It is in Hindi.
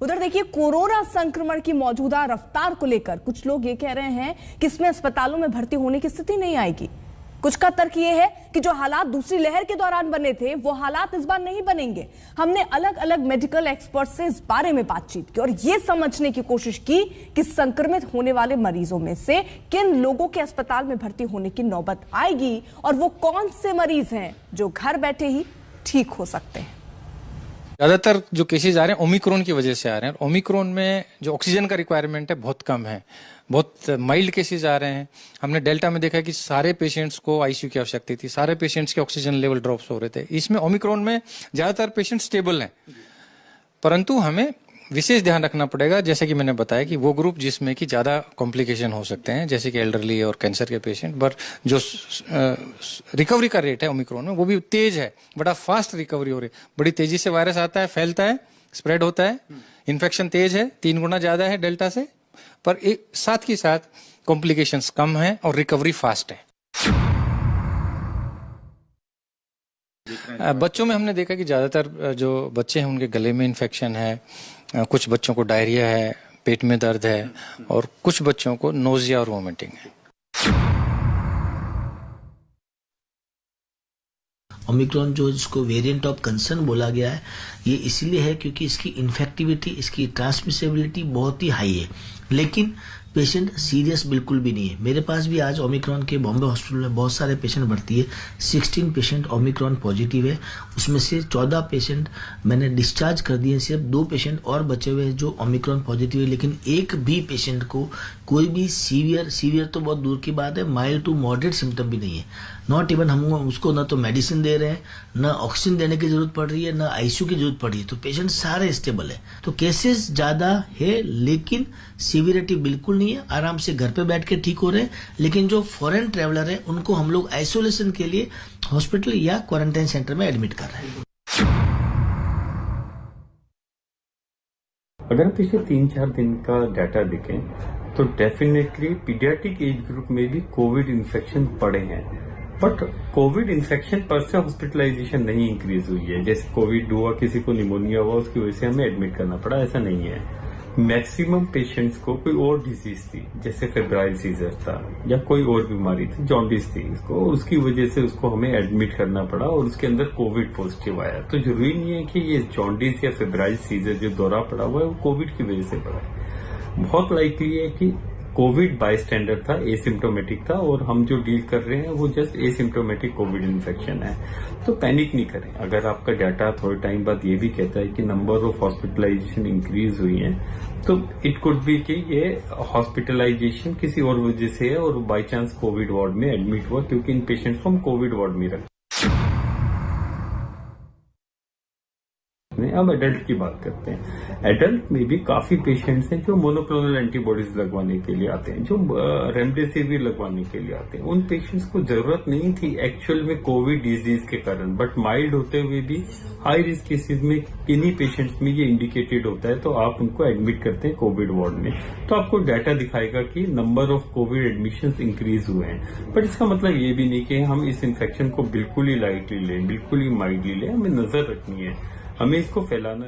उधर देखिए, कोरोना संक्रमण की मौजूदा रफ्तार को लेकर कुछ लोग ये कह रहे हैं कि इसमें अस्पतालों में भर्ती होने की स्थिति नहीं आएगी। कुछ का तर्क ये है कि जो हालात दूसरी लहर के दौरान बने थे वो हालात इस बार नहीं बनेंगे। हमने अलग अलग मेडिकल एक्सपर्ट से इस बारे में बातचीत की और ये समझने की कोशिश की कि संक्रमित होने वाले मरीजों में से किन लोगों के अस्पताल में भर्ती होने की नौबत आएगी और वो कौन से मरीज हैं जो घर बैठे ही ठीक हो सकते हैं। ज्यादातर जो केसेस आ रहे हैं ओमिक्रॉन की वजह से आ रहे हैं। ओमिक्रॉन में जो ऑक्सीजन का रिक्वायरमेंट है बहुत कम है, बहुत माइल्ड केसेस आ रहे हैं। हमने डेल्टा में देखा कि सारे पेशेंट्स को आईसीयू की आवश्यकता थी, सारे पेशेंट्स के ऑक्सीजन लेवल ड्रॉप्स हो रहे थे। इसमें ओमिक्रॉन में ज्यादातर पेशेंट स्टेबल हैं, परंतु हमें विशेष ध्यान रखना पड़ेगा, जैसे कि मैंने बताया कि वो ग्रुप जिसमें कि ज्यादा कॉम्प्लिकेशन हो सकते हैं, जैसे कि एल्डरली और कैंसर के पेशेंट। पर जो रिकवरी का रेट है ओमिक्रॉन में वो भी तेज है, बड़ा फास्ट रिकवरी हो रही है। बड़ी तेजी से वायरस आता है, फैलता है, स्प्रेड होता है, इन्फेक्शन तेज है, 3 गुना ज्यादा है डेल्टा से, पर एक साथ ही साथ कॉम्प्लिकेशंस कम है और रिकवरी फास्ट है। बच्चों में हमने देखा कि ज्यादातर जो बच्चे हैं उनके गले में इन्फेक्शन है, कुछ बच्चों को डायरिया है, पेट में दर्द है और कुछ बच्चों को नोजिया और वोमिटिंग है। ओमिक्रॉन जो जिसको वेरिएंट ऑफ कंसर्न बोला गया है, ये इसलिए है क्योंकि इसकी इन्फेक्टिविटी, इसकी ट्रांसमिसिबिलिटी बहुत ही हाई है, लेकिन पेशेंट सीरियस बिल्कुल भी नहीं है। मेरे पास भी आज ओमिक्रॉन के बॉम्बे हॉस्पिटल में बहुत सारे पेशेंट भर्ती है। 16 पेशेंट ओमिक्रॉन पॉजिटिव है, उसमें से 14 पेशेंट मैंने डिस्चार्ज कर दिए। सिर्फ 2 पेशेंट और बचे हुए हैं जो ओमिक्रॉन पॉजिटिव है, लेकिन एक भी पेशेंट को कोई भी सीवियर तो बहुत दूर की बात है, माइल्ड टू मॉडरेट सिम्टम भी नहीं है। नॉट इवन हम उसको न तो मेडिसिन दे रहे हैं, न ऑक्सीजन देने की जरूरत पड़ रही है, न आईसीयू की जरूरत पड़ रही है, तो पेशेंट सारे स्टेबल है। तो केसेस ज्यादा है लेकिन सीवियरिटी बिल्कुल नहीं है, आराम से घर पे बैठ के ठीक हो रहे हैं। लेकिन जो फॉरेन ट्रेवलर है उनको हम लोग आइसोलेशन के लिए हॉस्पिटल या क्वारंटाइन सेंटर में एडमिट कर रहे हैं। अगर पिछले 3-4 दिन का डाटा देखें तो डेफिनेटली पीडियाट्रिक एज ग्रुप में भी कोविड इन्फेक्शन पड़े हैं, बट कोविड इन्फेक्शन पर से हॉस्पिटलाइजेशन नहीं इंक्रीज हुई है। जैसे कोविड हुआ, किसी को निमोनिया हुआ, उसकी वजह से हमें एडमिट करना पड़ा, ऐसा नहीं है। मैक्सिमम पेशेंट्स को कोई और डिजीज थी, जैसे फेब्राइल सीजर था या कोई और बीमारी थी, जॉन्डिस थी इसको, उसकी वजह से उसको हमें एडमिट करना पड़ा और उसके अंदर कोविड पॉजिटिव आया। तो जरूरी नहीं है कि ये जॉन्डिस या फेब्राइल सीजर जो दौरा पड़ा हुआ है वो कोविड की वजह से पड़ा है। बहुत लाइकली है कि कोविड बायस्टैंडर था, एसिम्प्टोमेटिक था, और हम जो डील कर रहे हैं वो जस्ट एसिम्प्टोमेटिक कोविड इन्फेक्शन है। तो पैनिक नहीं करें। अगर आपका डाटा थोड़े टाइम बाद ये भी कहता है कि नंबर ऑफ हॉस्पिटलाइजेशन इंक्रीज हुई है, तो इट कुड बी कि ये हॉस्पिटलाइजेशन किसी और वजह से है और बाय चांस कोविड वार्ड में एडमिट हुआ, क्योंकि इन पेशेंट्स को हम कोविड वार्ड में रखते। अब एडल्ट की बात करते हैं। एडल्ट में भी काफी पेशेंट्स हैं जो मोनोक्लोनल एंटीबॉडीज लगवाने के लिए आते हैं, जो रेमडेसिविर लगवाने के लिए आते हैं। उन पेशेंट्स को जरूरत नहीं थी एक्चुअल में कोविड डिजीज के कारण, बट माइल्ड होते हुए भी हाई रिस्क केसेज में किन्हीं पेशेंट्स में ये इंडिकेटेड होता है, तो आप उनको एडमिट करते हैं कोविड वार्ड में। तो आपको डाटा दिखाएगा कि number of Covid admissions increase हुए हैं, बट इसका मतलब ये भी नहीं कि हम इस इन्फेक्शन को बिल्कुल ही लाइटली लें, बिल्कुल ही माइल्डली लें। हमें नजर रखनी है, हमें इसको फैलाना